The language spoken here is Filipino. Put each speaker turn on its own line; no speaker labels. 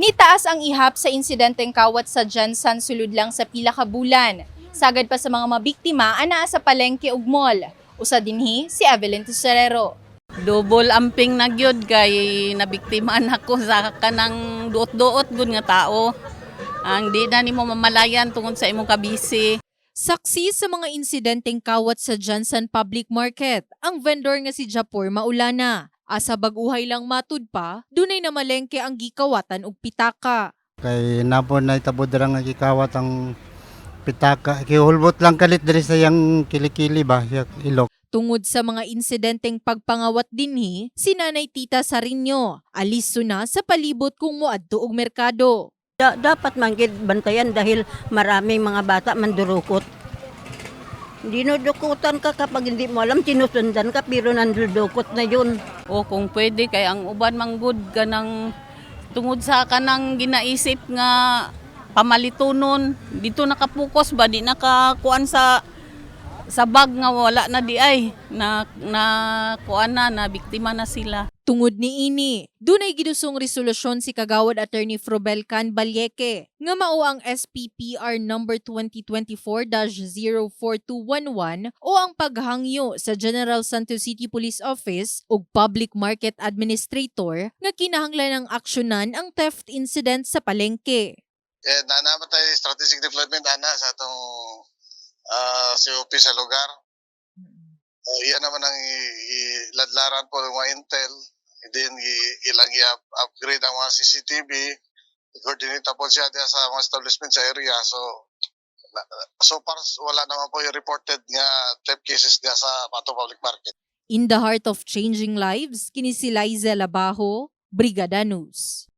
Nitaas ang ihap sa insidenteng kawat sa Jensan sulod lang sa pila ka bulan. Sagad pa sa mga mabiktima anaa sa palengke ug mall. Usa dinhi si Evelyn Tesorero.
Double amping na gyud kay nabiktimaan ako sa kanang duot-duot gud nga tao. Ang di na nimo mamalayan tungod sa imong kabisi.
Saksi sa mga insidenteng kawat sa Jensan Public Market, ang vendor nga si Japor Maulana. Asa baguhay lang matud pa, dunay na malengke ang gikawatan og pitaka.
Kay napon na itabod ra nga gikawat ang pitaka. Kihulbot lang kalit diri sa yang kilikili ba, yak ilok.
Tungod sa mga insidenteng pagpangawat dinhi, si Nanay Tita Sarinyo, aliso na sa palibot kung moadto og merkado.
Dapat man gid bantayan dahil maraming mga bata mandurukot. Dinudukutan ka kapag hindi mo alam, sinusundan ka pero nandudukot na yun.
O kung pwede kay ang uban manggod kanang tungod sa kanang ginaisip nga pamalitunon dito nakapokus ba di nakakuan sa bag nga wala na di ay na kuan na biktima na sila.
Tungod ni ini, dunay gidusong resolusyon si Kagawad Attorney Frobel Can Balyeke nga mao ang SPPR number 2024-04211 o ang paghangyo sa General Santos City Police Office ug Public Market Administrator nga kinahanglan ng aksyonan ang theft incident sa palengke.
Namatay strategic deployment sa atong COP sa lugar. Iyan naman ang iladlaran po ng mga intel. Then ilang i-upgrade ang mga CCTV. I-coordinate po siya sa mga establishment sa area. So far wala naman po yung reported nga theft cases nga sa Pato Public Market.
In the heart of changing lives, kini si Liza Labajo, Brigada News.